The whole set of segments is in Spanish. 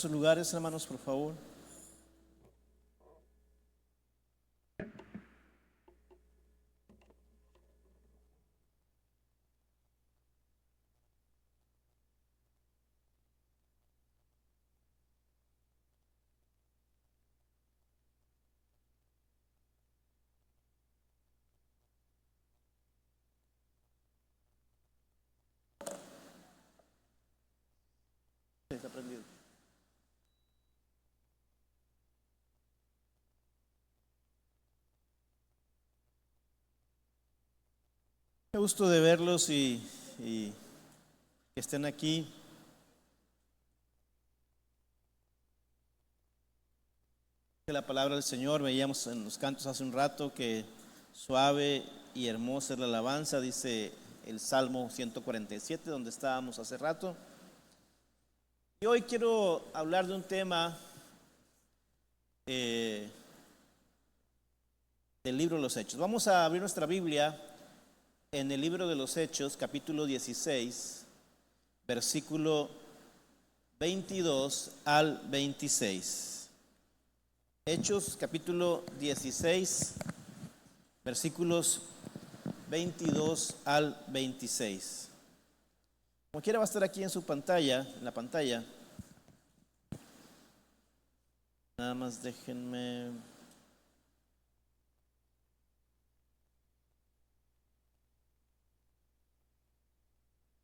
sus lugares, hermanos, por favor. Sí, está prendido. Qué gusto de verlos y que estén aquí. Que la palabra del Señor, veíamos en los cantos hace un rato que suave y hermosa es la alabanza, dice el Salmo 147, donde estábamos hace rato. Y hoy quiero hablar de un tema del libro de los Hechos. Vamos a abrir nuestra Biblia en el libro de los Hechos, capítulo 16, versículo 22 al 26. Hechos, capítulo 16, versículos 22 al 26. Como quiera va a estar aquí en su pantalla, en la pantalla. Nada más déjenme.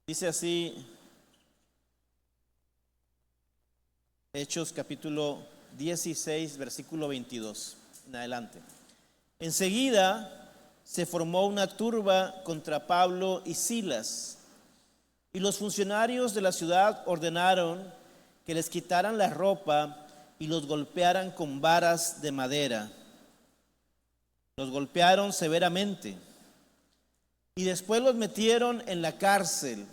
Dice así, Hechos capítulo 16, versículo 22 en adelante. Enseguida se formó una turba contra Pablo y Silas, y los funcionarios de la ciudad ordenaron que les quitaran la ropa y los golpearan con varas de madera. Los golpearon severamente y después los metieron en la cárcel.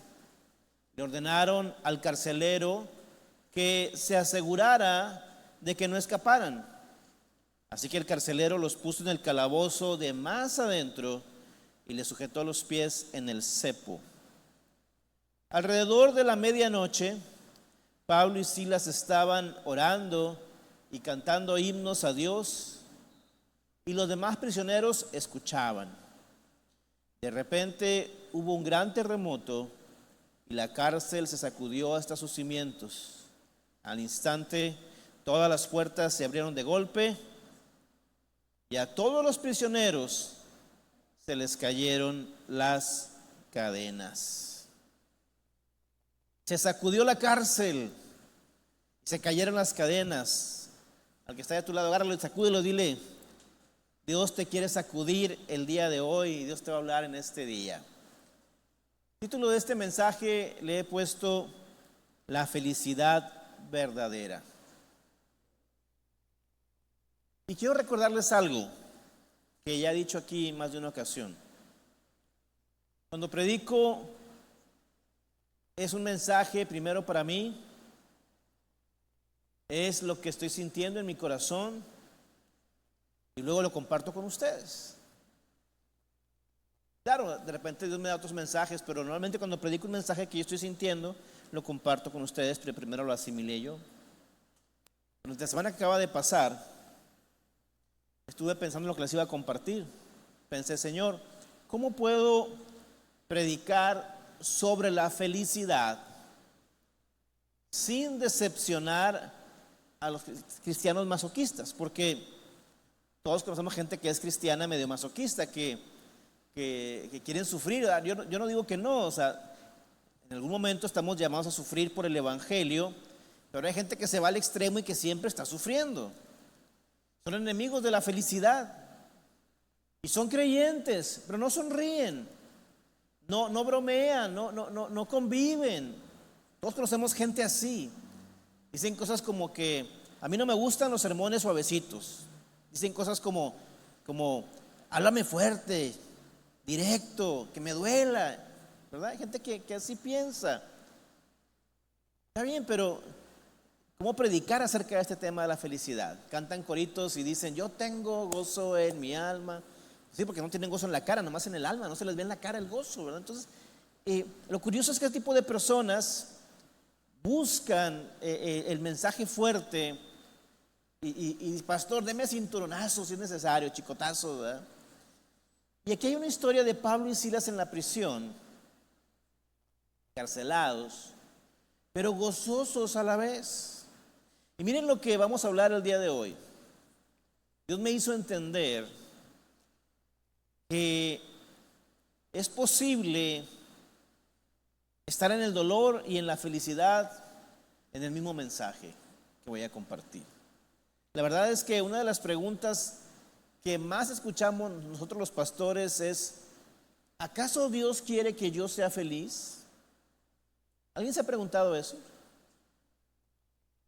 Le ordenaron al carcelero que se asegurara de que no escaparan. Así que el carcelero los puso en el calabozo de más adentro y les sujetó los pies en el cepo. Alrededor de la medianoche, Pablo y Silas estaban orando y cantando himnos a Dios, y los demás prisioneros escuchaban. De repente hubo un gran terremoto y la cárcel se sacudió hasta sus cimientos. Al instante, todas las puertas se abrieron de golpe y a todos los prisioneros se les cayeron las cadenas. Se sacudió la cárcel y se cayeron las cadenas. Al que está a tu lado, agárralo y sacúdelo, dile: Dios te quiere sacudir el día de hoy y Dios te va a hablar en este día. El título de este mensaje le he puesto: La felicidad verdadera. Y quiero recordarles algo que ya he dicho aquí en más de una ocasión. Cuando predico, es un mensaje primero para mí, es lo que estoy sintiendo en mi corazón y luego lo comparto con ustedes. Claro, de repente Dios me da otros mensajes, pero normalmente cuando predico un mensaje que yo estoy sintiendo, lo comparto con ustedes, pero primero lo asimilé yo. Durante la semana que acaba de pasar, estuve pensando en lo que les iba a compartir. Pensé: Señor, ¿cómo puedo predicar sobre la felicidad sin decepcionar a los cristianos masoquistas? Porque todos conocemos gente que es cristiana medio masoquista, que quieren sufrir. Yo no digo que no, o sea, en algún momento estamos llamados a sufrir por el evangelio, pero hay gente que se va al extremo y que siempre está sufriendo. Son enemigos de la felicidad y son creyentes, pero no sonríen, no bromean, no conviven. Todos conocemos gente así. Dicen cosas como que a mí no me gustan los sermones suavecitos. Dicen cosas como háblame fuerte, directo, que me duela, ¿verdad? Hay gente que así piensa. Está bien, pero ¿cómo predicar acerca de este tema de la felicidad? Cantan coritos y dicen: yo tengo gozo en mi alma. Sí, porque no tienen gozo en la cara, nomás en el alma, no se les ve en la cara el gozo, ¿verdad? Entonces, lo curioso es que este tipo de personas buscan el mensaje fuerte y pastor, deme cinturonazo si es necesario, chicotazo, ¿verdad? Y aquí hay una historia de Pablo y Silas en la prisión, encarcelados, pero gozosos a la vez. Y miren lo que vamos a hablar el día de hoy. Dios me hizo entender que es posible estar en el dolor y en la felicidad en el mismo mensaje que voy a compartir. La verdad es que una de las preguntas que más escuchamos nosotros los pastores es: ¿acaso Dios quiere que yo sea feliz? ¿Alguien se ha preguntado eso?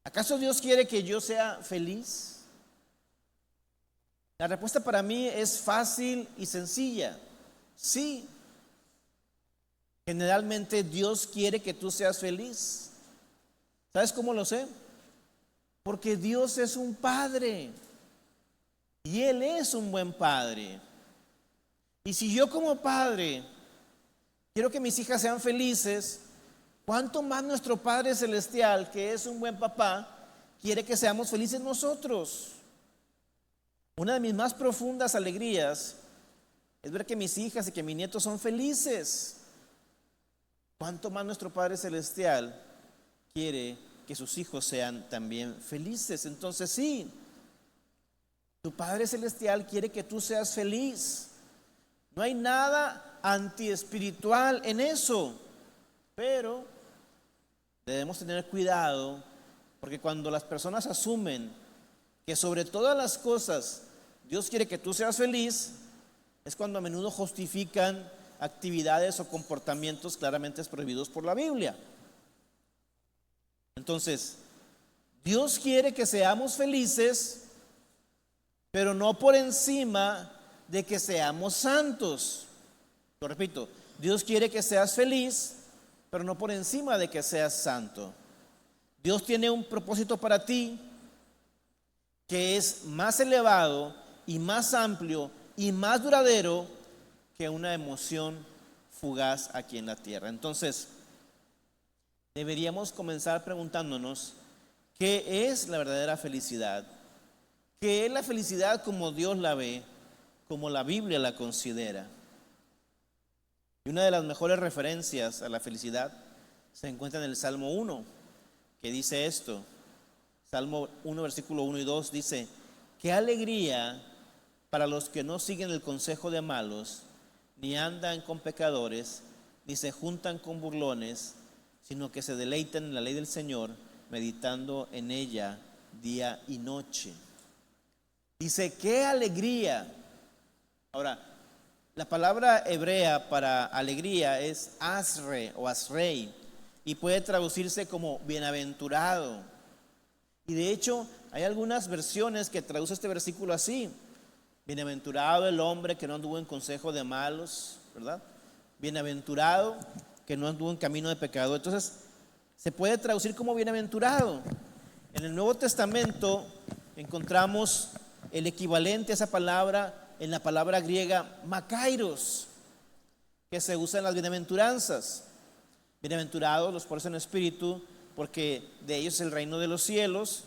¿Acaso Dios quiere que yo sea feliz? La respuesta para mí es fácil y sencilla. Sí. Generalmente Dios quiere que tú seas feliz. ¿Sabes cómo lo sé? Porque Dios es un padre y Él es un buen padre. Y si yo como padre quiero que mis hijas sean felices, ¿cuánto más nuestro Padre Celestial, que es un buen papá, quiere que seamos felices nosotros? Una de mis más profundas alegrías es ver que mis hijas y que mis nietos son felices. ¿Cuánto más nuestro Padre Celestial quiere que sus hijos sean también felices? Entonces sí, tu Padre Celestial quiere que tú seas feliz. No hay nada antiespiritual en eso, pero debemos tener cuidado, porque cuando las personas asumen que sobre todas las cosas Dios quiere que tú seas feliz, es cuando a menudo justifican actividades o comportamientos claramente prohibidos por la Biblia. Entonces, Dios quiere que seamos felices, pero no por encima de que seamos santos. Lo repito, Dios quiere que seas feliz, pero no por encima de que seas santo. Dios tiene un propósito para ti que es más elevado y más amplio y más duradero que una emoción fugaz aquí en la tierra. Entonces, deberíamos comenzar preguntándonos: ¿qué es la verdadera felicidad? ¿Qué es la felicidad como Dios la ve, como la Biblia la considera? Y una de las mejores referencias a la felicidad se encuentra en el Salmo 1, que dice esto. Salmo 1, versículo 1 y 2 dice: qué alegría para los que no siguen el consejo de malos, ni andan con pecadores, ni se juntan con burlones, sino que se deleitan en la ley del Señor, meditando en ella día y noche. Dice, qué alegría. Ahora, la palabra hebrea para alegría es asre o asrei, y puede traducirse como bienaventurado. Y de hecho, hay algunas versiones que traducen este versículo así: bienaventurado el hombre que no anduvo en consejo de malos, ¿verdad? Bienaventurado que no anduvo en camino de pecado. Entonces, se puede traducir como bienaventurado. En el Nuevo Testamento encontramos el equivalente a esa palabra en la palabra griega makairos, que se usa en las bienaventuranzas. Bienaventurados los pobres en espíritu, porque de ellos es el reino de los cielos.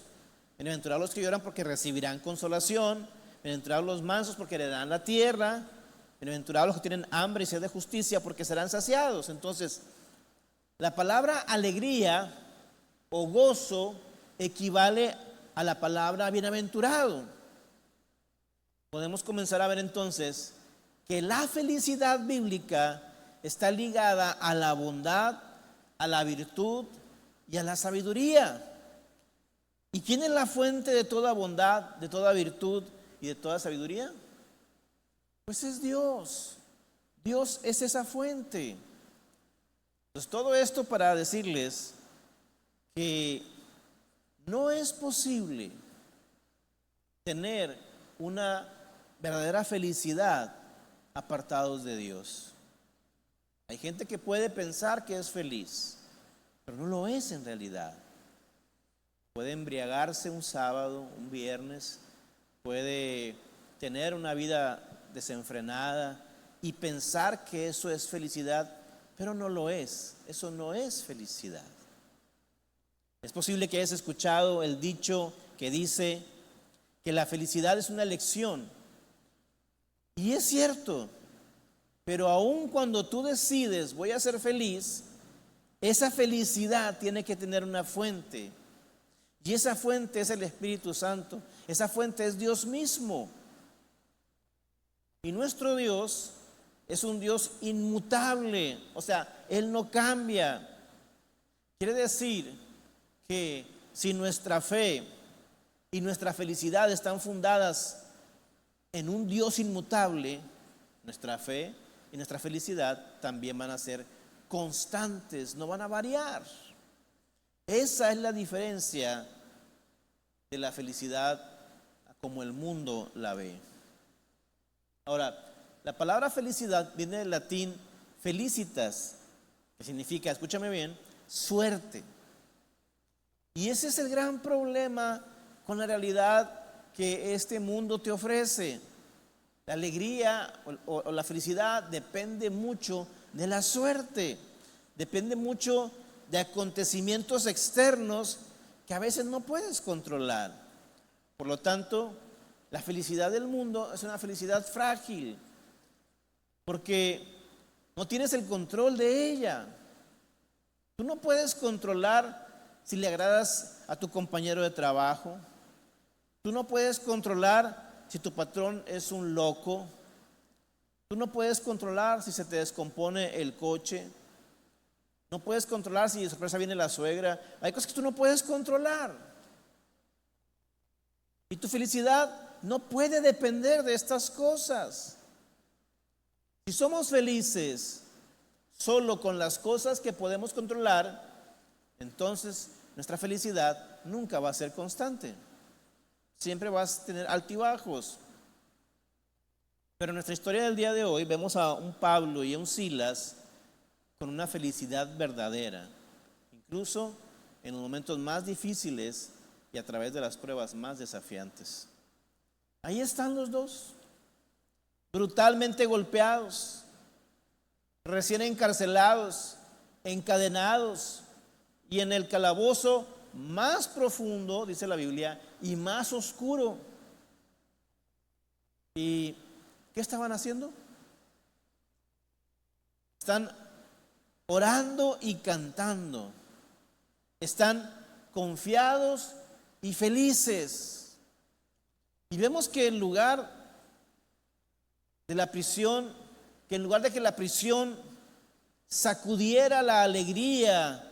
Bienaventurados los que lloran, porque recibirán consolación. Bienaventurados los mansos, porque heredarán la tierra. Bienaventurados los que tienen hambre y sed de justicia, porque serán saciados. Entonces, la palabra alegría o gozo equivale a la palabra bienaventurado. Podemos comenzar a ver entonces que la felicidad bíblica está ligada a la bondad, a la virtud y a la sabiduría. ¿Y quién es la fuente de toda bondad, de toda virtud y de toda sabiduría? Pues es Dios. Dios es esa fuente. Pues todo esto para decirles que no es posible tener una verdadera felicidad apartados de Dios. Hay gente que puede pensar que es feliz, pero no lo es en realidad. Puede embriagarse un sábado, un viernes, puede tener una vida desenfrenada y pensar que eso es felicidad, pero no lo es. Eso no es felicidad. Es posible que hayas escuchado el dicho que dice que la felicidad es una elección. Y es cierto, pero aun cuando tú decides voy a ser feliz, esa felicidad tiene que tener una fuente. Y esa fuente es el Espíritu Santo. Esa fuente es Dios mismo. Y nuestro Dios es un Dios inmutable. O sea, Él no cambia. Quiere decir que si nuestra fe y nuestra felicidad están fundadas en un Dios inmutable, nuestra fe y nuestra felicidad también van a ser constantes, no van a variar. Esa es la diferencia de la felicidad como el mundo la ve. Ahora, la palabra felicidad viene del latín felicitas, que significa, escúchame bien, suerte. Y ese es el gran problema con la realidad que este mundo te ofrece. La alegría o la felicidad depende mucho de la suerte, depende mucho de acontecimientos externos que a veces no puedes controlar. Por lo tanto, la felicidad del mundo es una felicidad frágil, porque no tienes el control de ella. Tú no puedes controlar si le agradas a tu compañero de trabajo. Tú no puedes controlar si tu patrón es un loco. Tú no puedes controlar si se te descompone el coche. No puedes controlar si de sorpresa viene la suegra. Hay cosas que tú no puedes controlar. Y tu felicidad no puede depender de estas cosas. Si somos felices solo con las cosas que podemos controlar, entonces nuestra felicidad nunca va a ser constante. Siempre vas a tener altibajos. Pero en nuestra historia del día de hoy vemos a un Pablo y a un Silas con una felicidad verdadera, incluso en los momentos más difíciles y a través de las pruebas más desafiantes. Ahí están los dos, brutalmente golpeados, recién encarcelados, encadenados y en el calabozo más profundo, dice la Biblia, y más oscuro. ¿Y qué estaban haciendo? Están orando y cantando. Están confiados y felices. Y vemos que en lugar de la prisión, que en lugar de que la prisión sacudiera la alegría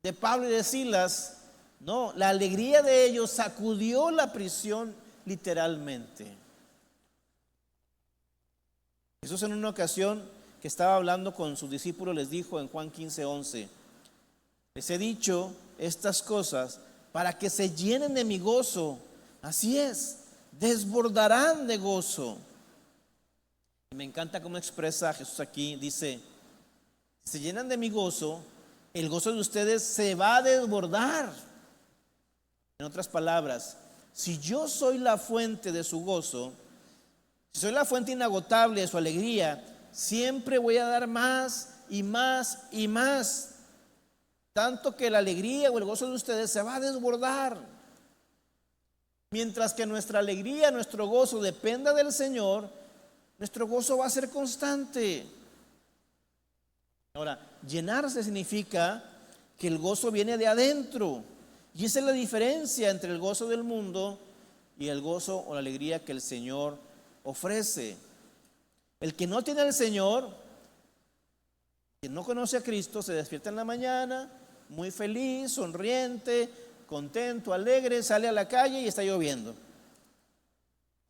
de Pablo y de Silas, no, la alegría de ellos sacudió la prisión literalmente. Jesús en una ocasión que estaba hablando con sus discípulos les dijo en Juan 15:11: les he dicho estas cosas para que se llenen de mi gozo. Así es, desbordarán de gozo. Y me encanta cómo expresa Jesús aquí. Dice: si se llenan de mi gozo, el gozo de ustedes se va a desbordar. En otras palabras, si yo soy la fuente de su gozo, si soy la fuente inagotable de su alegría, siempre voy a dar más y más y más, tanto que la alegría o el gozo de ustedes se va a desbordar. Mientras que nuestra alegría, nuestro gozo dependa del Señor, nuestro gozo va a ser constante. Ahora, llenarse significa que el gozo viene de adentro, y esa es la diferencia entre el gozo del mundo y el gozo o la alegría que el Señor ofrece. El que no tiene al Señor, quien no conoce a Cristo, se despierta en la mañana muy feliz, sonriente, contento, alegre, sale a la calle y está lloviendo.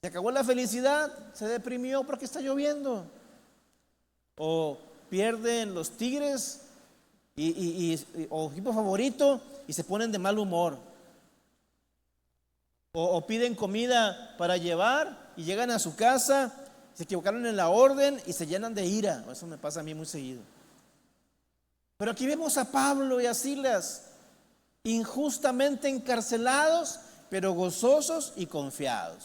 Se acabó la felicidad, se deprimió porque está lloviendo. O pierden los Tigres o equipo favorito y se ponen de mal humor. O piden comida para llevar y llegan a su casa, se equivocaron en la orden y se llenan de ira. Eso me pasa a mí muy seguido. Pero aquí vemos a Pablo y a Silas injustamente encarcelados, pero gozosos y confiados.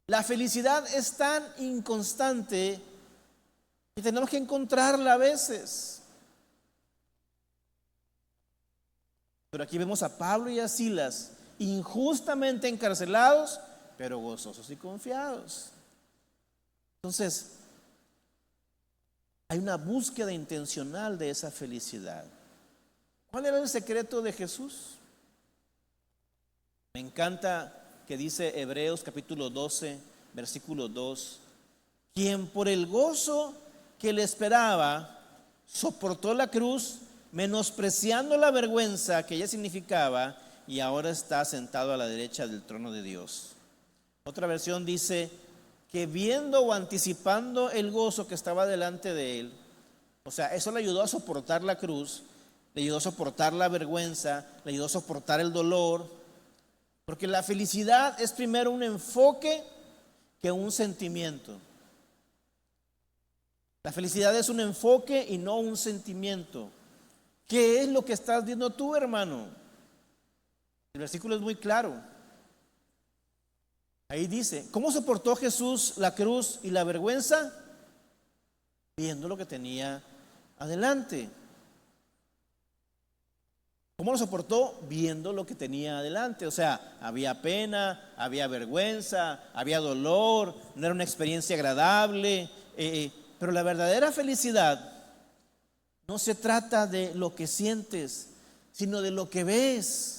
La felicidad es tan inconstante que tenemos que encontrarla a veces. Pero aquí vemos a Pablo y a Silas injustamente encarcelados, pero gozosos y confiados. Entonces, hay una búsqueda intencional de esa felicidad. ¿Cuál era el secreto de Jesús? Me encanta que dice Hebreos capítulo 12, versículo 2, quien por el gozo que le esperaba soportó la cruz, menospreciando la vergüenza que ella significaba, y ahora está sentado a la derecha del trono de Dios. Otra versión dice que viendo o anticipando el gozo que estaba delante de él, o sea, eso le ayudó a soportar la cruz, le ayudó a soportar la vergüenza, le ayudó a soportar el dolor, porque la felicidad es primero un enfoque que un sentimiento. La felicidad es un enfoque y no un sentimiento. ¿Qué es lo que estás viendo tú, hermano? El versículo es muy claro. Ahí dice, ¿cómo soportó Jesús la cruz y la vergüenza? Viendo lo que tenía adelante. ¿Cómo lo soportó? Viendo lo que tenía adelante. O sea, había pena, había vergüenza, había dolor, no era una experiencia agradable. Pero la verdadera felicidad no se trata de lo que sientes, sino de lo que ves.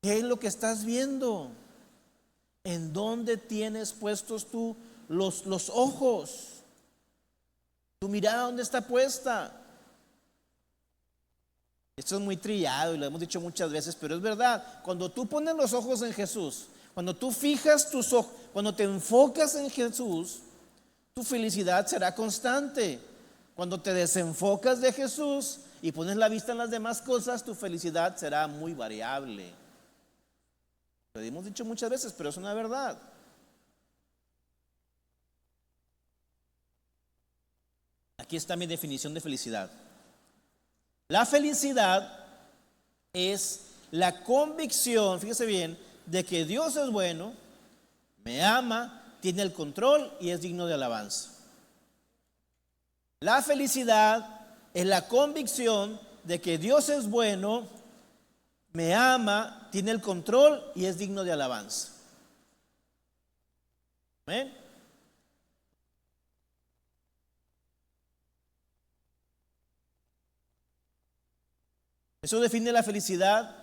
¿Qué es lo que estás viendo? ¿En dónde tienes puestos tú los ojos? ¿Tu mirada dónde está puesta? Esto es muy trillado y lo hemos dicho muchas veces, pero es verdad. Cuando tú pones los ojos en Jesús, cuando tú fijas tus ojos, cuando te enfocas en Jesús, tu felicidad será constante. Cuando te desenfocas de Jesús y pones la vista en las demás cosas, tu felicidad será muy variable. Lo hemos dicho muchas veces, pero es una verdad. Aquí está mi definición de felicidad. La felicidad es la convicción, fíjese bien, de que Dios es bueno, me ama, tiene el control y es digno de alabanza. La felicidad es la convicción de que Dios es bueno, me ama, tiene el control y es digno de alabanza. ¿Amén? Eso define la felicidad,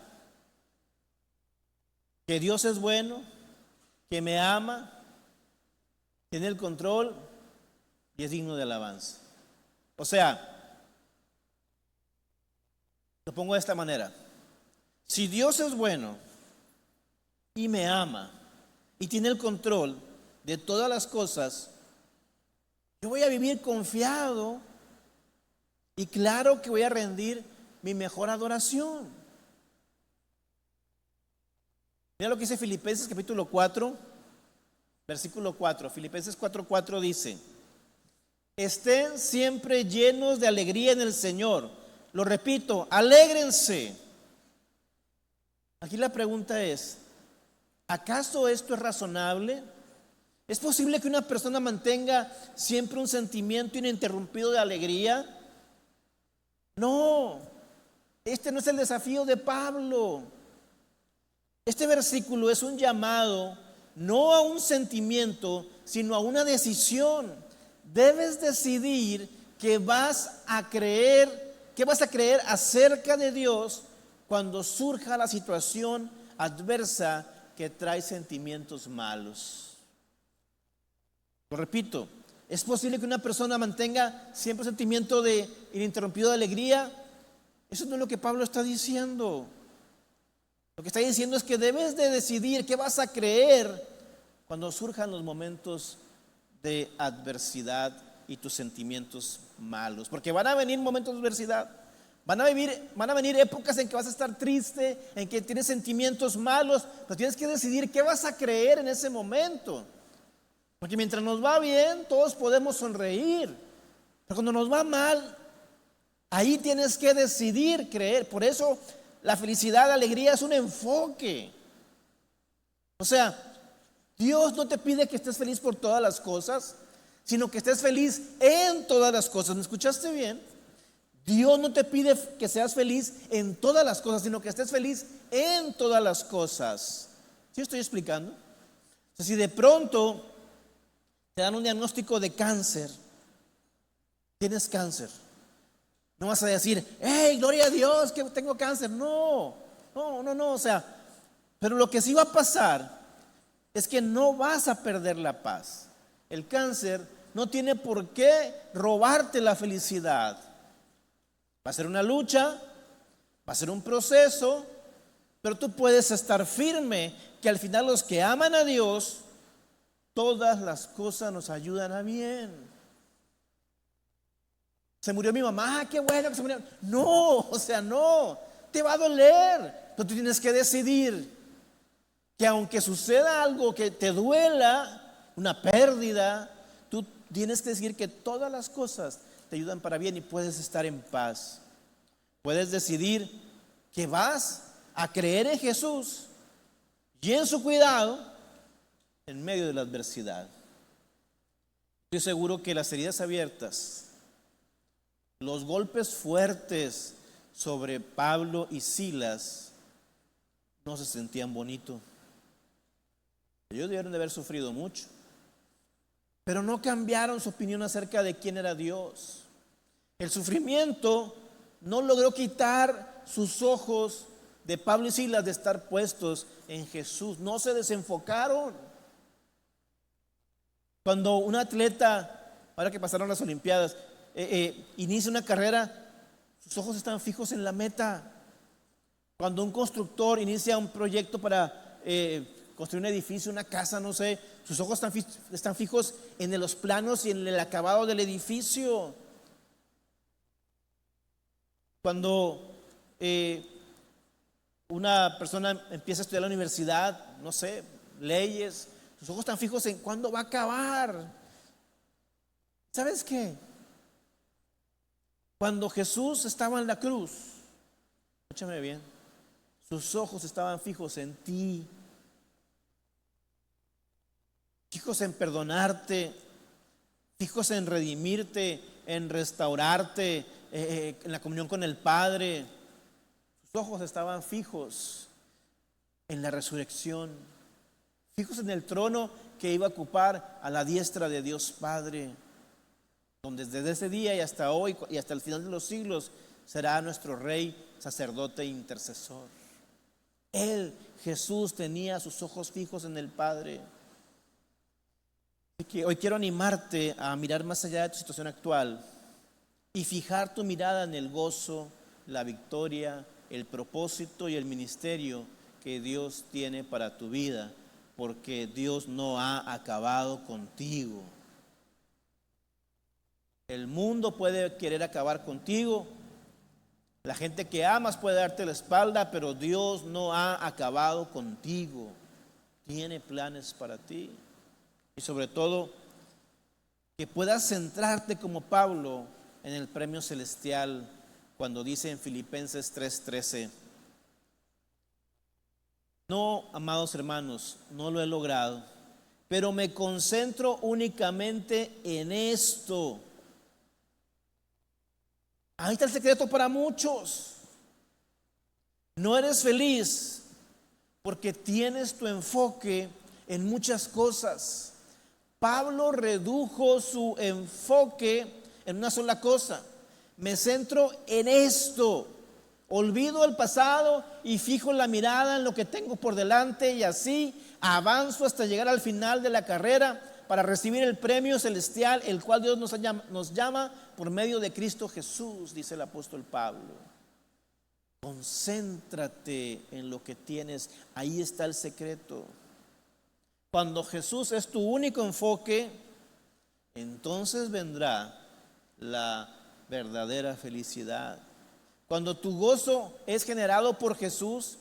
que Dios es bueno, que me ama, tiene el control y es digno de alabanza. O sea, lo pongo de esta manera. Si Dios es bueno y me ama y tiene el control de todas las cosas, yo voy a vivir confiado y claro que voy a rendir mi mejor adoración. Mira lo que dice Filipenses capítulo 4, versículo 4. Filipenses 4:4 dice: estén siempre llenos de alegría en el Señor. Lo repito, alégrense. Aquí la pregunta es, ¿acaso esto es razonable? ¿Es posible que una persona mantenga siempre un sentimiento ininterrumpido de alegría? No, este no es el desafío de Pablo. Este versículo es un llamado no a un sentimiento, sino a una decisión. Debes decidir que vas a creer acerca de Dios cuando surja la situación adversa que trae sentimientos malos. Lo repito, ¿es posible que una persona mantenga siempre un sentimiento de ininterrumpido de alegría? Eso no es lo que Pablo está diciendo. Lo que está diciendo es que debes de decidir qué vas a creer cuando surjan los momentos de adversidad y tus sentimientos malos. Porque van a venir momentos de adversidad. Van a venir épocas en que vas a estar triste, en que tienes sentimientos malos, pero tienes que decidir qué vas a creer en ese momento. Porque mientras nos va bien, todos podemos sonreír. Pero cuando nos va mal, ahí tienes que decidir creer. Por eso la felicidad, la alegría es un enfoque. O sea, Dios no te pide que estés feliz por todas las cosas, sino que estés feliz en todas las cosas. ¿Me escuchaste bien? Dios no te pide que seas feliz en todas las cosas, sino que estés feliz en todas las cosas. ¿Sí estoy explicando? O sea, si de pronto te dan un diagnóstico de cáncer, tienes cáncer, no vas a decir, hey, gloria a Dios que tengo cáncer. No, o sea, pero lo que sí va a pasar es que no vas a perder la paz. El cáncer no tiene por qué robarte la felicidad. Va a ser una lucha, va a ser un proceso, pero tú puedes estar firme que al final los que aman a Dios, todas las cosas nos ayudan a bien. Se murió mi mamá, qué bueno que se murió. No, o sea, no, te va a doler, pero tú tienes que decidir que aunque suceda algo que te duela, una pérdida, tú tienes que decidir que todas las cosas te ayudan para bien y puedes estar en paz. Puedes decidir que vas a creer en Jesús y en su cuidado en medio de la adversidad. Estoy seguro que las heridas abiertas, los golpes fuertes sobre Pablo y Silas no se sentían bonitos. Ellos debieron de haber sufrido mucho, pero no cambiaron su opinión acerca de quién era Dios. El sufrimiento no logró quitar sus ojos de Pablo y Silas de estar puestos en Jesús. No se desenfocaron. Cuando un atleta, ahora que pasaron las Olimpiadas, inicia una carrera, sus ojos están fijos en la meta. Cuando un constructor inicia un proyecto para construir un edificio, una casa, no sé, sus ojos están fijos en los planos y en el acabado del edificio. Cuando una persona empieza a estudiar en la universidad, no sé, leyes, sus ojos están fijos en cuándo va a acabar. ¿Sabes qué? Cuando Jesús estaba en la cruz, escúchame bien, sus ojos estaban fijos en ti, fijos en perdonarte, fijos en redimirte, en restaurarte, en la comunión con el Padre. Sus ojos estaban fijos en la resurrección, fijos en el trono que iba a ocupar a la diestra de Dios Padre, donde desde ese día y hasta hoy y hasta el final de los siglos será nuestro Rey, sacerdote e intercesor. Él, Jesús, tenía sus ojos fijos en el Padre. Así que hoy quiero animarte a mirar más allá de tu situación actual y fijar tu mirada en el gozo, la victoria, el propósito y el ministerio que Dios tiene para tu vida, porque Dios no ha acabado contigo. El mundo puede querer acabar contigo, la gente que amas puede darte la espalda, pero Dios no ha acabado contigo. Tiene planes para ti. Y sobre todo, que puedas centrarte como Pablo en el premio celestial cuando dice en Filipenses 3:13: no, amados hermanos, no lo he logrado, pero me concentro únicamente en esto. Ahí está el secreto para muchos. No eres feliz porque tienes tu enfoque en muchas cosas. Pablo redujo su enfoque en una sola cosa: me centro en esto, olvido el pasado y fijo la mirada en lo que tengo por delante, y así avanzo hasta llegar al final de la carrera para recibir el premio celestial, el cual Dios nos llama por medio de Cristo Jesús, dice el apóstol Pablo. Concéntrate en lo que tienes, ahí está el secreto. Cuando Jesús es tu único enfoque, entonces vendrá la verdadera felicidad. Cuando tu gozo es generado por Jesús,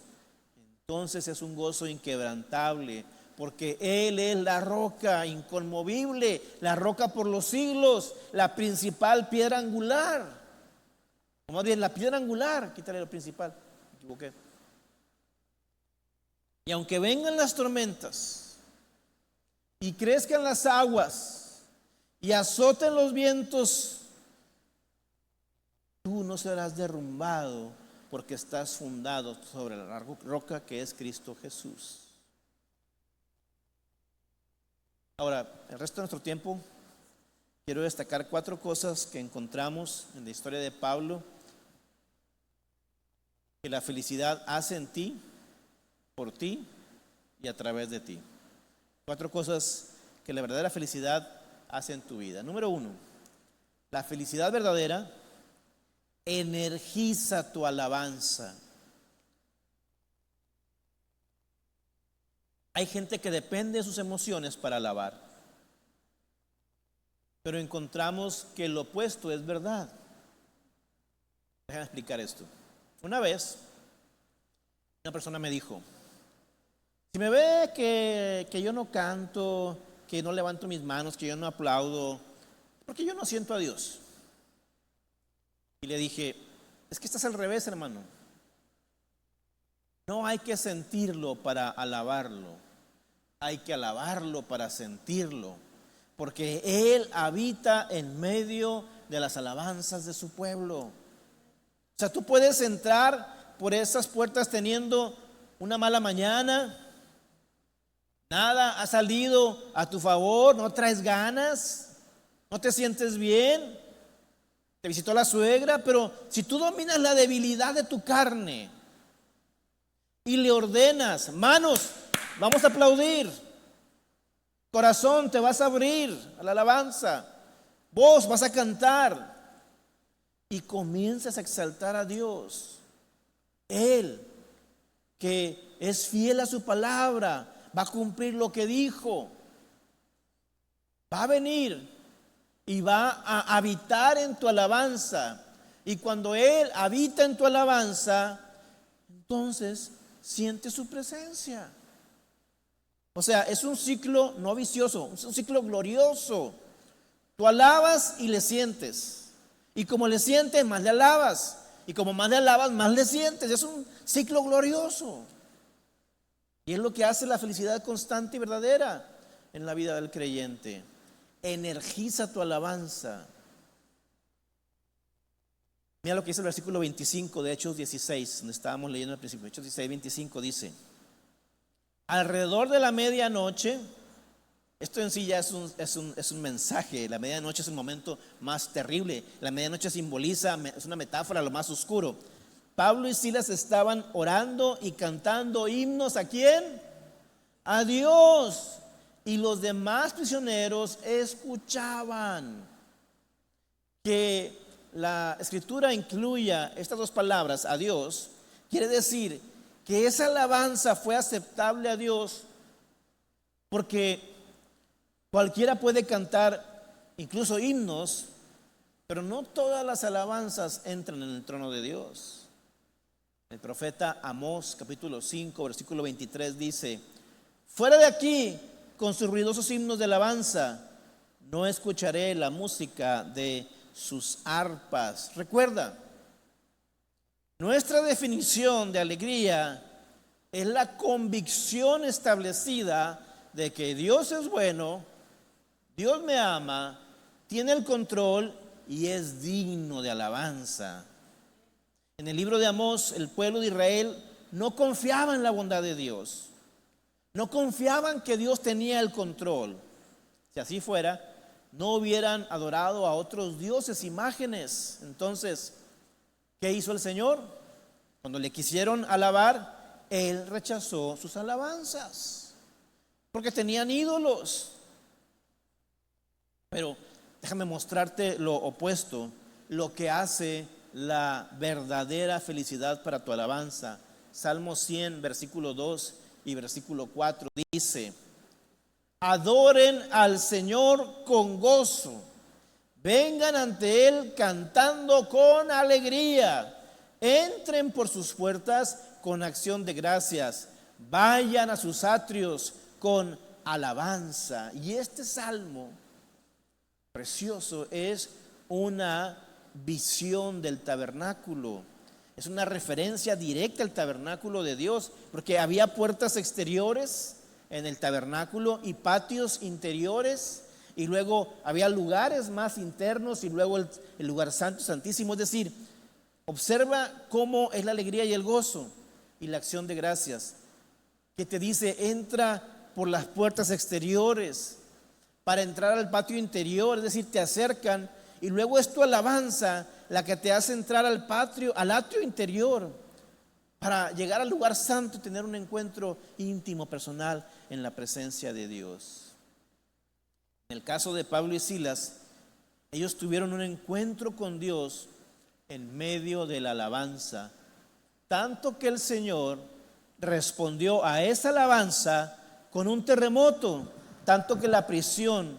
entonces es un gozo inquebrantable, porque Él es la roca inconmovible, la roca por los siglos, la principal piedra angular. O más bien, la piedra angular, quítale lo principal, me equivoqué. Y aunque vengan las tormentas y crezcan las aguas y azoten los vientos tú no serás derrumbado porque estás fundado sobre la roca que es Cristo Jesús. Ahora, el resto de nuestro tiempo quiero destacar 4 cosas que encontramos en la historia de Pablo que la felicidad hace en ti, por ti y a través de ti. 4 cosas que la verdadera felicidad hace en tu vida. Número 1, la felicidad verdadera energiza tu alabanza. Hay gente que depende de sus emociones para alabar, pero encontramos que lo opuesto es verdad. Déjame explicar esto. Una vez, una persona me dijo: si me ve que yo no canto, que no levanto mis manos, que yo no aplaudo, porque yo no siento a Dios. Y le dije: es que estás al revés, hermano. No hay que sentirlo para alabarlo, hay que alabarlo para sentirlo, porque Él habita en medio de las alabanzas de su pueblo. O sea, tú puedes entrar por esas puertas teniendo una mala mañana, nada ha salido a tu favor, no traes ganas, no te sientes bien, te visitó la suegra, pero si tú dominas la debilidad de tu carne y le ordenas: manos, vamos a aplaudir, corazón, te vas a abrir a la alabanza, voz, vas a cantar, y comienzas a exaltar a Dios, Él que es fiel a su palabra, va a cumplir lo que dijo, va a venir y va a habitar en tu alabanza. Y cuando Él habita en tu alabanza, entonces siente su presencia. O sea, es un ciclo no vicioso, es un ciclo glorioso. Tú alabas y le sientes, y como le sientes, más le alabas, y como más le alabas, más le sientes. Es un ciclo glorioso, y es lo que hace la felicidad constante y verdadera en la vida del creyente. Energiza tu alabanza. Mira lo que dice el versículo 25 de Hechos 16, donde estábamos leyendo al principio. Hechos 16, 25 dice: alrededor de la medianoche, esto en sí ya es un mensaje. La medianoche es el momento más terrible. La medianoche simboliza, es una metáfora a lo más oscuro. Pablo y Silas estaban orando y cantando himnos. ¿A quién? A Dios. Y los demás prisioneros escuchaban. Que la escritura incluya estas 2 palabras, a Dios, quiere decir que esa alabanza fue aceptable a Dios, porque cualquiera puede cantar incluso himnos, pero no todas las alabanzas entran en el trono de Dios. El profeta Amós, capítulo 5, versículo 23 dice: fuera de aquí con sus ruidosos himnos de alabanza, no escucharé la música de sus arpas. Recuerda, nuestra definición de alegría es la convicción establecida de que Dios es bueno, Dios me ama, tiene el control y es digno de alabanza. En el libro de Amós, el pueblo de Israel no confiaba en la bondad de Dios, no confiaban que Dios tenía el control. Si así fuera, no hubieran adorado a otros dioses, imágenes. Entonces, ¿qué hizo el Señor? Cuando le quisieron alabar, Él rechazó sus alabanzas, porque tenían ídolos. Pero déjame mostrarte lo opuesto, lo que hace la verdadera felicidad para tu alabanza. Salmo 100, versículo 2 y versículo 4 dice: adoren al Señor con gozo, vengan ante Él cantando con alegría, entren por sus puertas con acción de gracias, vayan a sus atrios con alabanza. Y este salmo precioso es una visión del tabernáculo. Es una referencia directa al tabernáculo de Dios, porque había puertas exteriores en el tabernáculo y patios interiores. y luego había lugares más internos y luego el lugar santo, santísimo. Es decir, observa cómo es la alegría y el gozo y la acción de gracias, que te dice: entra por las puertas exteriores para entrar al patio interior. Es decir, te acercan y luego es tu alabanza la que te hace entrar al atrio interior para llegar al lugar santo y tener un encuentro íntimo, personal en la presencia de Dios. En el caso de Pablo y Silas, ellos tuvieron un encuentro con Dios en medio de la alabanza, tanto que el Señor respondió a esa alabanza con un terremoto, tanto que la prisión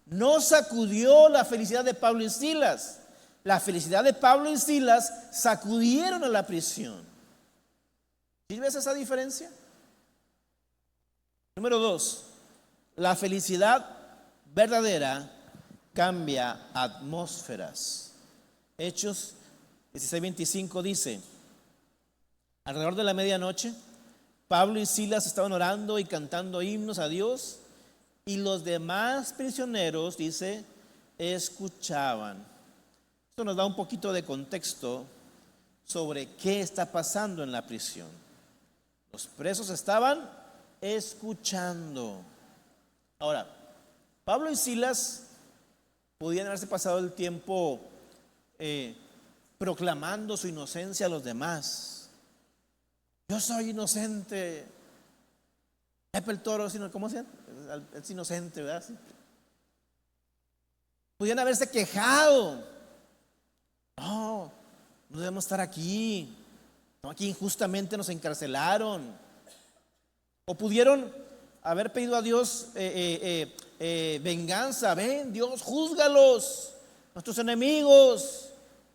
no sacudió la felicidad de Pablo y Silas. La felicidad de Pablo y Silas sacudieron a la prisión. ¿Sí ves esa diferencia? Número 2, la felicidad verdadera cambia atmósferas. Hechos 16:25 dice: alrededor de la medianoche, Pablo y Silas estaban orando y cantando himnos a Dios, y los demás prisioneros, dice, escuchaban. Esto nos da un poquito de contexto sobre qué está pasando en la prisión. Los presos estaban escuchando. Ahora, Pablo y Silas podían haberse pasado el tiempo proclamando su inocencia a los demás. Yo soy inocente. Pepe el Toro, ¿cómo se llama? Es inocente, ¿verdad? Sí. Podían haberse quejado. No debemos estar aquí. No, aquí injustamente nos encarcelaron. O pudieron haber pedido a Dios venganza. Ven, Dios, júzgalos, nuestros enemigos.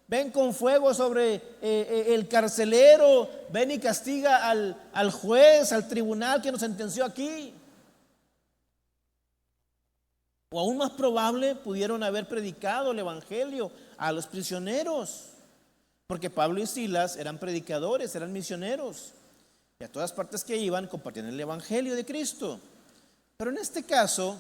Ven con fuego sobre el carcelero. Ven y castiga al juez, al tribunal que nos sentenció aquí. O aún más probable, pudieron haber predicado el evangelio a los prisioneros, porque Pablo y Silas eran predicadores, eran misioneros, y a todas partes que iban compartían el evangelio de Cristo. Pero en este caso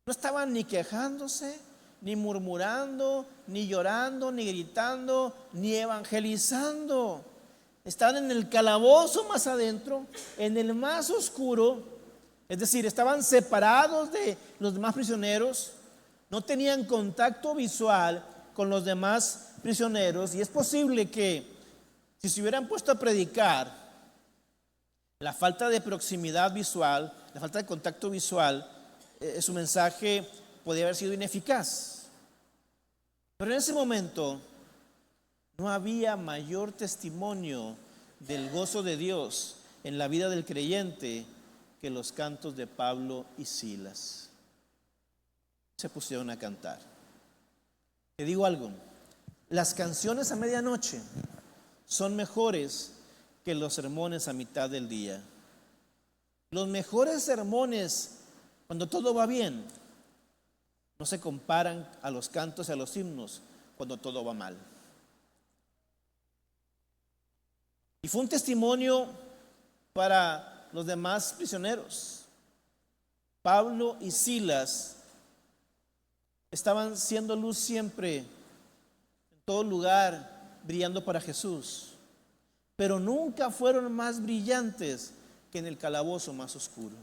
no estaban ni quejándose, ni murmurando, ni llorando, ni gritando, ni evangelizando. Estaban en el calabozo más adentro, en el más oscuro. Es decir, estaban separados de los demás prisioneros, no tenían contacto visual con los demás prisioneros, y es posible que si se hubieran puesto a predicar, la falta de proximidad visual, la falta de contacto visual, su mensaje podía haber sido ineficaz. Pero en ese momento no había mayor testimonio del gozo de Dios en la vida del creyente que los cantos de Pablo y Silas. Se pusieron a cantar. Te digo algo: las canciones a medianoche son mejores que los sermones a mitad del día. Los mejores sermones, cuando todo va bien, no se comparan a los cantos y a los himnos cuando todo va mal. Y fue un testimonio para los demás prisioneros. Pablo y Silas estaban siendo luz siempre, en todo lugar, brillando para Jesús, pero nunca fueron más brillantes que en el calabozo más oscuro.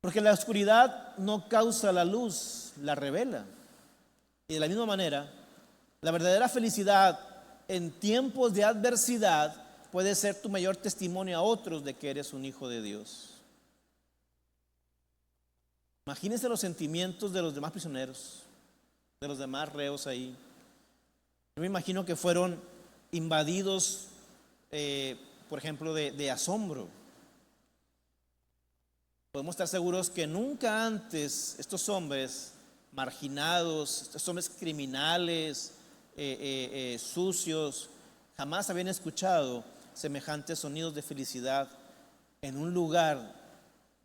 Porque la oscuridad no causa la luz, la revela. Y de la misma manera, la verdadera felicidad en tiempos de adversidad puede ser tu mayor testimonio a otros de que eres un hijo de Dios. Imagínense los sentimientos de los demás prisioneros, de los demás reos ahí. Yo me imagino que fueron invadidos, por ejemplo, de asombro. Podemos estar seguros que nunca antes estos hombres marginados, estos hombres criminales, sucios, jamás habían escuchado semejantes sonidos de felicidad en un lugar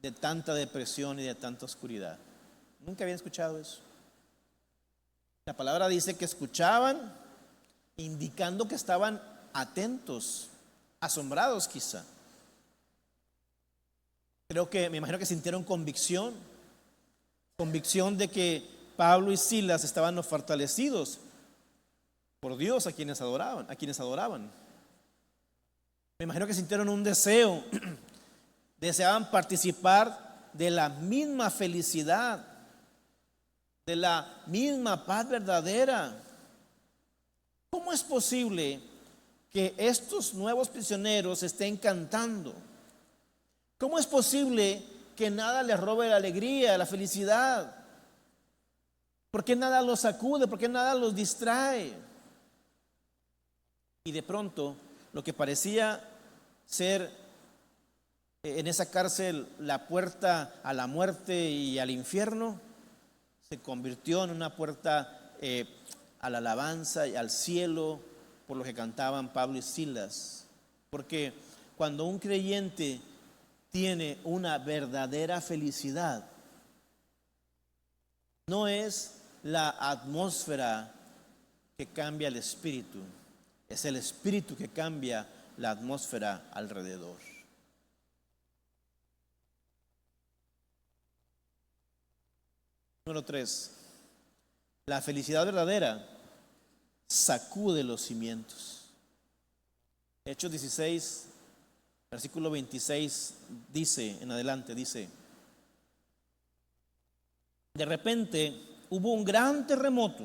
de tanta depresión y de tanta oscuridad. Nunca habían escuchado eso. La palabra dice que escuchaban, indicando que estaban atentos, asombrados quizá. Creo que, me imagino que sintieron convicción de que Pablo y Silas estaban fortalecidos por Dios a quienes adoraban. Me imagino que sintieron un deseo, deseaban participar de la misma felicidad, de la misma paz verdadera. ¿Cómo es posible que estos nuevos prisioneros estén cantando? ¿Cómo es posible que nada les robe la alegría, la felicidad? ¿Por qué nada los sacude? ¿Por qué nada los distrae? Y de pronto, lo que parecía ser en esa cárcel la puerta a la muerte y al infierno, se convirtió en una puerta a la alabanza y al cielo, por lo que cantaban Pablo y Silas. Porque cuando un creyente tiene una verdadera felicidad, no es la atmósfera que cambia el espíritu, es el espíritu que cambia la atmósfera alrededor. Número 3. La felicidad verdadera sacude los cimientos. Hechos 16, versículo 26 dice, en adelante dice: de repente hubo un gran terremoto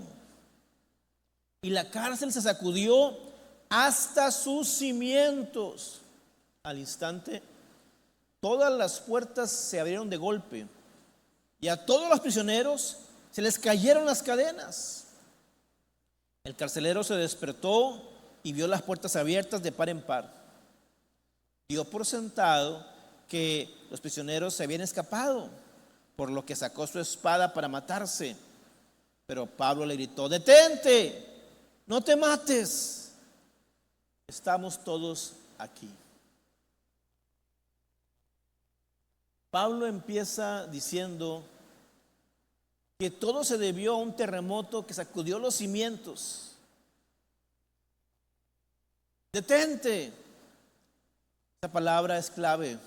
y la cárcel se sacudió hasta sus cimientos. Al instante, todas las puertas se abrieron de golpe y a todos los prisioneros se les cayeron las cadenas. El carcelero se despertó y vio las puertas abiertas de par en par. Dio por sentado que los prisioneros se habían escapado, por lo que sacó su espada para matarse. Pero Pablo le gritó: detente, no te mates, estamos todos aquí. Pablo empieza diciendo que todo se debió a un terremoto que sacudió los cimientos. Detente. Esa palabra es clave,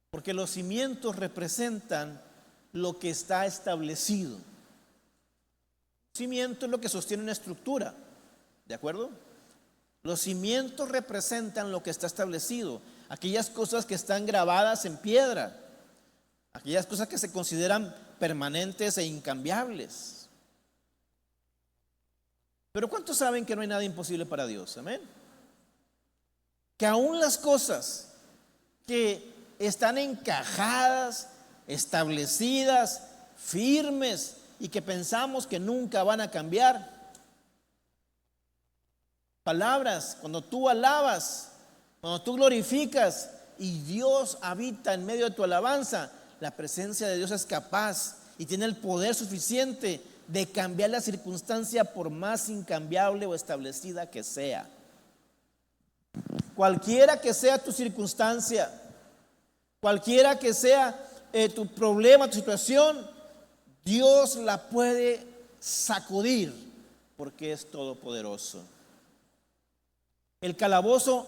porque los cimientos representan lo que está establecido. Cimiento es lo que sostiene una estructura, ¿de acuerdo? Los cimientos representan lo que está establecido, aquellas cosas que están grabadas en piedra, aquellas cosas que se consideran permanentes e incambiables. Pero ¿cuántos saben que no hay nada imposible para Dios? Amén. Que aún las cosas que están encajadas, establecidas, firmes y que pensamos que nunca van a cambiar. Palabras, cuando tú alabas, cuando tú glorificas y Dios habita en medio de tu alabanza, la presencia de Dios es capaz y tiene el poder suficiente de cambiar la circunstancia, por más incambiable o establecida que sea. Cualquiera que sea tu circunstancia, cualquiera que sea tu problema, tu situación, Dios la puede sacudir porque es todopoderoso. El calabozo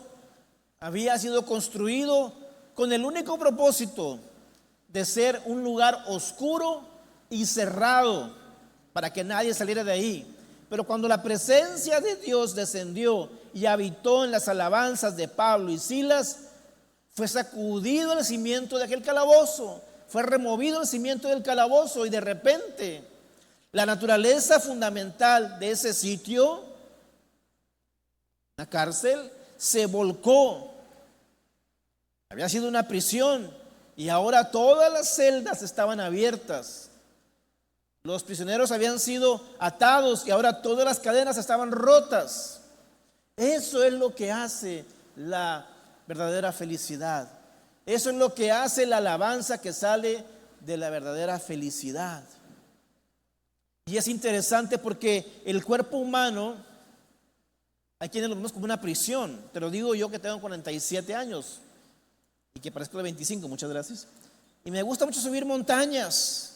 había sido construido con el único propósito de ser un lugar oscuro y cerrado para que nadie saliera de ahí. Pero cuando la presencia de Dios descendió y habitó en las alabanzas de Pablo y Silas, fue sacudido el cimiento de aquel calabozo, fue removido el cimiento del calabozo, y de repente la naturaleza fundamental de ese sitio, la cárcel, se volcó. Había sido una prisión y ahora todas las celdas estaban abiertas. Los prisioneros habían sido atados y ahora todas las cadenas estaban rotas. Eso es lo que hace la verdadera felicidad. Eso es lo que hace la alabanza que sale de la verdadera felicidad. Y es interesante porque el cuerpo humano, hay quienes lo vemos como una prisión. Te lo digo yo, que tengo 47 años y que parezco de 25, muchas gracias. Y me gusta mucho subir montañas.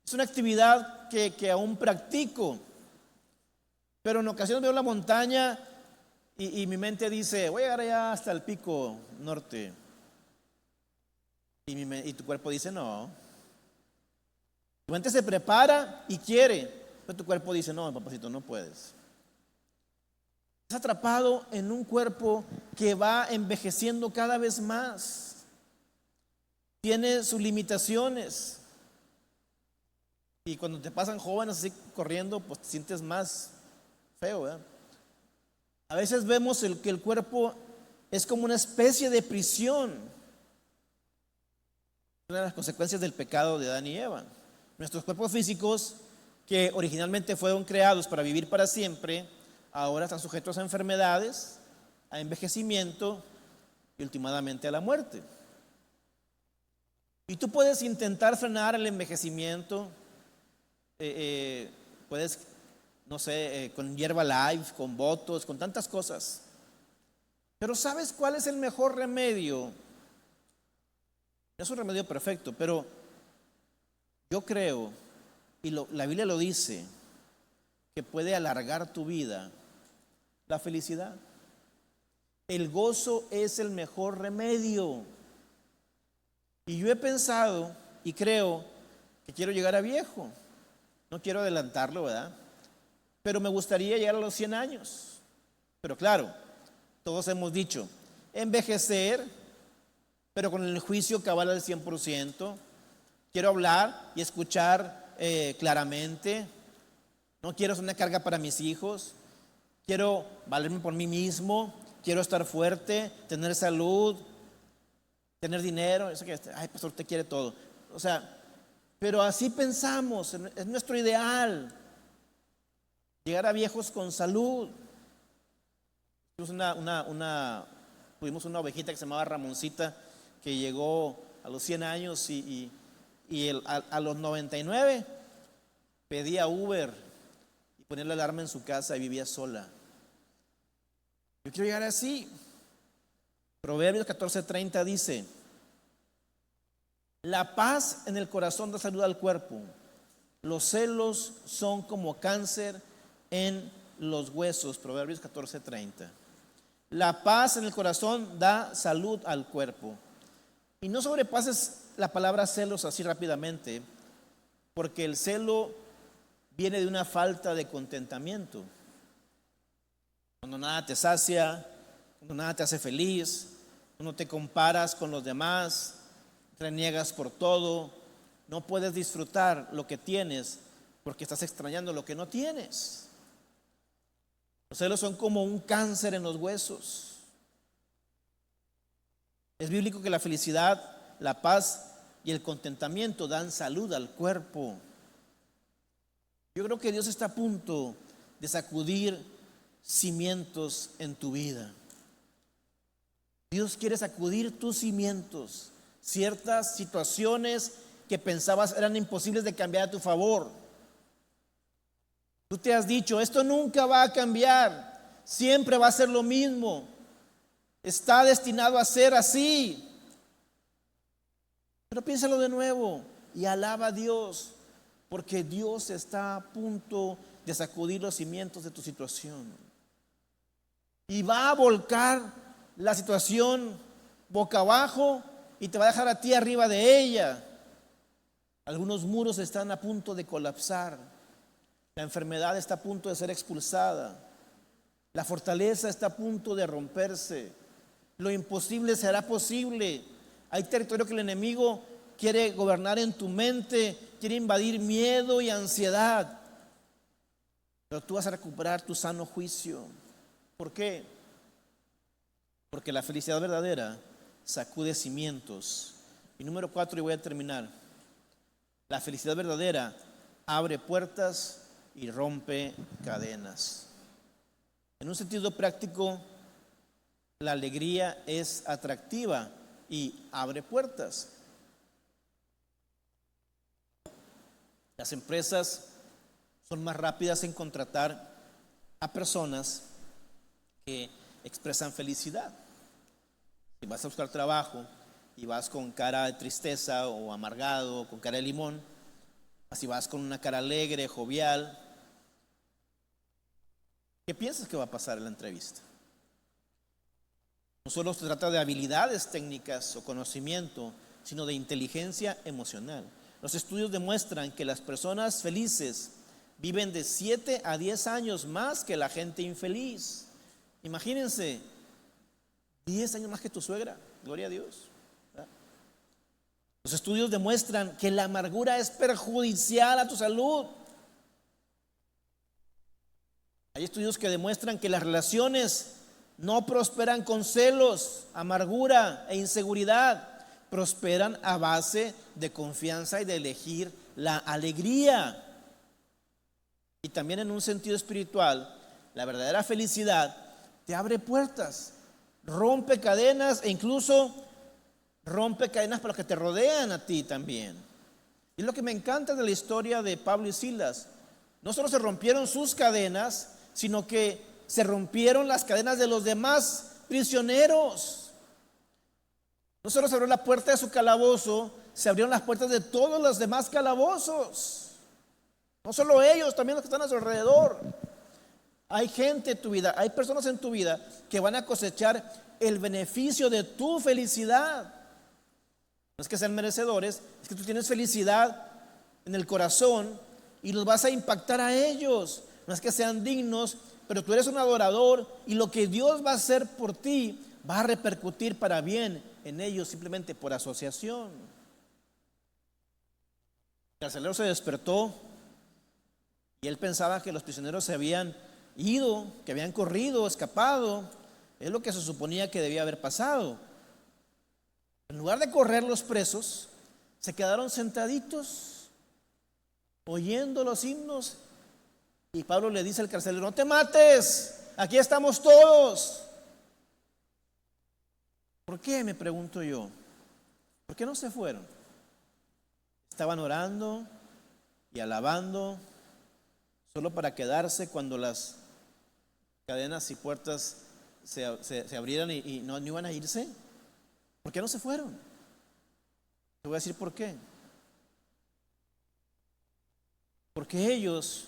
Es una actividad que aún practico. Pero en ocasiones veo la montaña y mi mente dice: voy a llegar allá hasta el pico norte. y tu cuerpo dice no. Tu mente se prepara y quiere, pero tu cuerpo dice no, papacito, no puedes. Estás atrapado en un cuerpo que va envejeciendo cada vez más. Tiene sus limitaciones. Y cuando te pasan jóvenes así corriendo, pues te sientes más feo, ¿verdad? A veces vemos que el cuerpo es como una especie de prisión. Una de las consecuencias del pecado de Adán y Eva. Nuestros cuerpos físicos, que originalmente fueron creados para vivir para siempre, ahora están sujetos a enfermedades, a envejecimiento y últimamente a la muerte. Y tú puedes intentar frenar el envejecimiento, puedes, no sé, con hierba live, con botox, con tantas cosas. Pero ¿sabes cuál es el mejor remedio? No es un remedio perfecto, pero yo creo, y la Biblia lo dice, que puede alargar tu vida, la felicidad. El gozo es el mejor remedio. Y yo he pensado y creo que quiero llegar a viejo. No quiero adelantarlo, ¿verdad? Pero me gustaría llegar a los 100 años. Pero claro, todos hemos dicho, envejecer, pero con el juicio cabal al 100%. Quiero hablar y escuchar claramente. No quiero ser una carga para mis hijos. Quiero valerme por mí mismo. Quiero estar fuerte, tener salud, tener dinero. Eso que, ay, pastor, usted quiere todo. O sea, pero así pensamos, es nuestro ideal. Llegar a viejos con salud. Tuvimos una ovejita que se llamaba Ramoncita, que llegó a los 100 años y a los 99 pedía Uber y ponía la alarma en su casa y vivía sola. Yo quiero llegar así. Proverbios 14:30 dice: la paz en el corazón da salud al cuerpo. Los celos son como cáncer en los huesos. Proverbios 14:30. La paz en el corazón da salud al cuerpo. Y no sobrepases la palabra celos así rápidamente, porque el celo viene de una falta de contentamiento. Cuando nada te sacia, cuando nada te hace feliz, cuando te comparas con los demás, reniegas por todo, no puedes disfrutar lo que tienes porque estás extrañando lo que no tienes. Los celos son como un cáncer en los huesos. Es bíblico que la felicidad, la paz y el contentamiento dan salud al cuerpo. Yo creo que Dios está a punto de sacudir cimientos en tu vida. Dios quiere sacudir tus cimientos, ciertas situaciones que pensabas eran imposibles de cambiar a tu favor. Tú te has dicho, esto nunca va a cambiar, siempre va a ser lo mismo, está destinado a ser así. Pero piénsalo de nuevo y alaba a Dios, porque Dios está a punto de sacudir los cimientos de tu situación y va a volcar la situación boca abajo y te va a dejar a ti arriba de ella. Algunos muros están a punto de colapsar. La enfermedad está a punto de ser expulsada. La fortaleza está a punto de romperse. Lo imposible será posible. Hay territorio que el enemigo quiere gobernar en tu mente, quiere invadir miedo y ansiedad. Pero tú vas a recuperar tu sano juicio. ¿Por qué? Porque la felicidad verdadera sacude cimientos. Y número 4, y voy a terminar. La felicidad verdadera abre puertas y rompe cadenas. En un sentido práctico, la alegría es atractiva y abre puertas. Las empresas son más rápidas en contratar a personas que expresan felicidad. Si vas a buscar trabajo y vas con cara de tristeza o amargado o con cara de limón, si vas con una cara alegre, jovial, ¿qué piensas que va a pasar en la entrevista? No solo se trata de habilidades técnicas o conocimiento, sino de inteligencia emocional. Los estudios demuestran que las personas felices viven de 7 a 10 años más que la gente infeliz. Imagínense, 10 años más que tu suegra, gloria a Dios. ¿Verdad? Los estudios demuestran que la amargura es perjudicial a tu salud. Hay estudios que demuestran que las relaciones no prosperan con celos, amargura e inseguridad. Prosperan a base de confianza y de elegir la alegría. Y también en un sentido espiritual, la verdadera felicidad te abre puertas, rompe cadenas e incluso rompe cadenas para los que te rodean a ti también. Y lo que me encanta de la historia de Pablo y Silas, no solo se rompieron sus cadenas, sino que se rompieron las cadenas de los demás prisioneros. No solo se abrió la puerta de su calabozo, se abrieron las puertas de todos los demás calabozos. No solo ellos, también los que están a su alrededor. Hay gente en tu vida, hay personas en tu vida que van a cosechar el beneficio de tu felicidad. No es que sean merecedores, es que tú tienes felicidad en el corazón y los vas a impactar a ellos. No es que sean dignos, pero tú eres un adorador y lo que Dios va a hacer por ti va a repercutir para bien en ellos simplemente por asociación. El carcelero se despertó y él pensaba que los prisioneros se habían ido, que habían corrido, escapado. Es lo que se suponía que debía haber pasado. En lugar de correr los presos, se quedaron sentaditos oyendo los himnos. Y Pablo le dice al carcelero: no te mates, aquí estamos todos. ¿Por qué? Me pregunto yo. ¿Por qué no se fueron? Estaban orando y alabando solo para quedarse cuando las cadenas y puertas se abrieran y no iban a irse. ¿Por qué no se fueron? Te voy a decir por qué. Porque ellos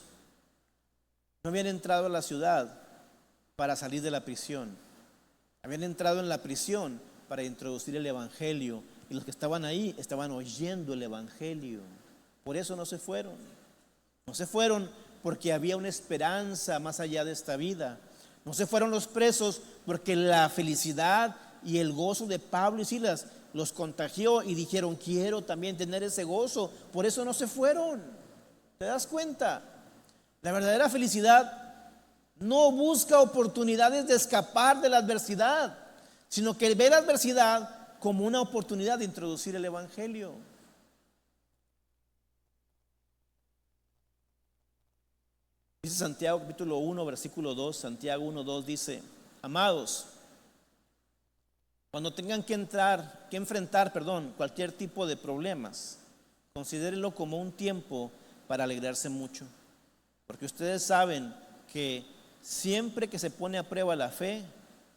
no habían entrado a la ciudad para salir de la prisión. Habían entrado en la prisión para introducir el evangelio. Y los que estaban ahí estaban oyendo el evangelio. Por eso no se fueron. No se fueron porque había una esperanza más allá de esta vida. No se fueron los presos porque la felicidad y el gozo de Pablo y Silas los contagió y dijeron: quiero también tener ese gozo. Por eso no se fueron. ¿Te das cuenta? La verdadera felicidad no busca oportunidades de escapar de la adversidad, sino que ve la adversidad como una oportunidad de introducir el evangelio. Dice Santiago capítulo 1 versículo 2, Santiago 1:2 dice: amados, cuando tengan que enfrentar cualquier tipo de problemas, considérenlo como un tiempo para alegrarse mucho, porque ustedes saben que siempre que se pone a prueba la fe,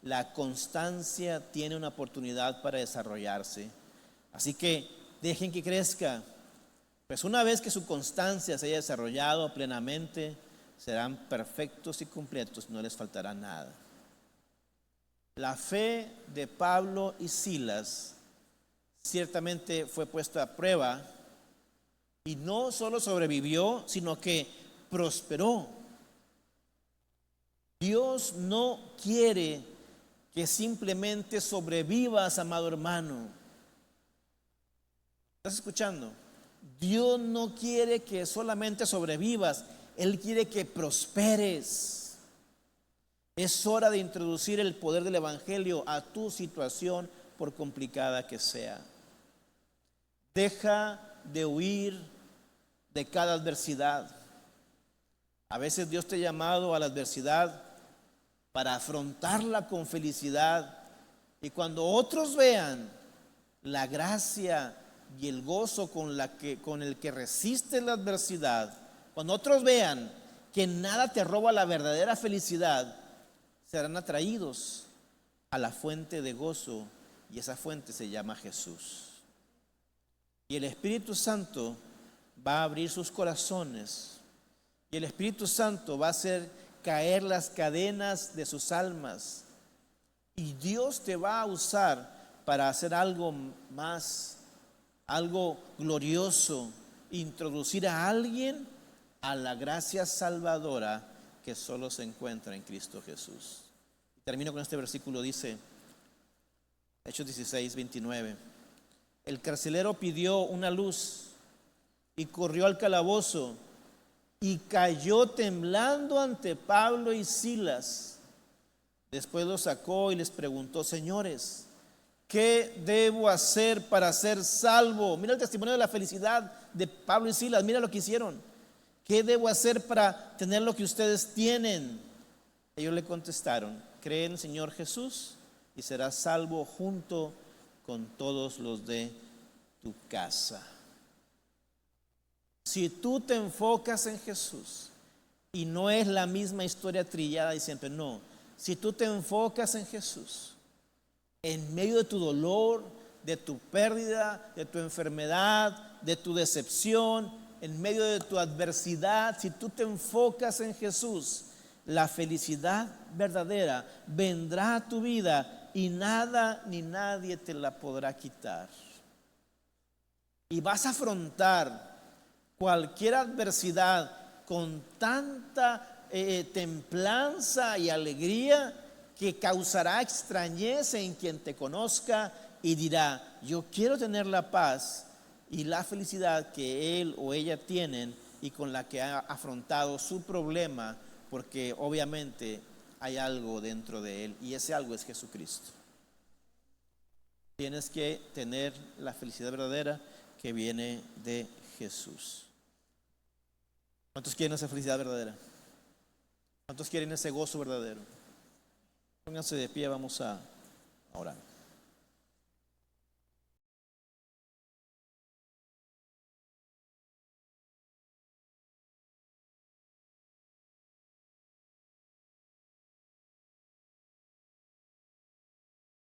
la constancia tiene una oportunidad para desarrollarse. Así que dejen que crezca, pues una vez que su constancia se haya desarrollado plenamente, serán perfectos y completos, no les faltará nada. La fe de Pablo y Silas ciertamente fue puesta a prueba y no solo sobrevivió, sino que prosperó. Dios no quiere que simplemente sobrevivas, amado hermano. ¿Estás escuchando? Dios no quiere que solamente sobrevivas, Él quiere que prosperes. Es hora de introducir el poder del evangelio a tu situación, por complicada que sea. Deja de huir de cada adversidad. A veces Dios te ha llamado a la adversidad para afrontarla con felicidad, y cuando otros vean la gracia y el gozo con el que resistes la adversidad, cuando otros vean que nada te roba la verdadera felicidad, serán atraídos a la fuente de gozo, y esa fuente se llama Jesús. Y el Espíritu Santo va a abrir sus corazones, y el Espíritu Santo va a hacer caer las cadenas de sus almas, y Dios te va a usar para hacer algo más algo glorioso, introducir a alguien a la gracia salvadora que solo se encuentra en Cristo Jesús. Termino con este versículo, dice Hechos 16, 29. El carcelero pidió una luz y corrió al calabozo y cayó temblando ante Pablo y Silas. Después los sacó y les preguntó: señores, ¿qué debo hacer para ser salvo? Mira el testimonio de la felicidad de Pablo y Silas. Mira lo que hicieron. ¿Qué debo hacer para tener lo que ustedes tienen? Ellos le contestaron: cree en el Señor Jesús y serás salvo junto con todos los de tu casa. Si tú te enfocas en Jesús, y no es la misma historia trillada y siempre, no. Si tú te enfocas en Jesús, en medio de tu dolor, de tu pérdida, de tu enfermedad, de tu decepción, en medio de tu adversidad, si tú te enfocas en Jesús, la felicidad verdadera vendrá a tu vida y nada ni nadie te la podrá quitar. Y vas a afrontar cualquier adversidad con tanta templanza y alegría que causará extrañeza en quien te conozca y dirá: yo quiero tener la paz y la felicidad que él o ella tienen y con la que ha afrontado su problema, porque obviamente hay algo dentro de él y ese algo es Jesucristo. Tienes que tener la felicidad verdadera que viene de Jesús. ¿Cuántos quieren esa felicidad verdadera? ¿Cuántos quieren ese gozo verdadero? Pónganse de pie, vamos a orar.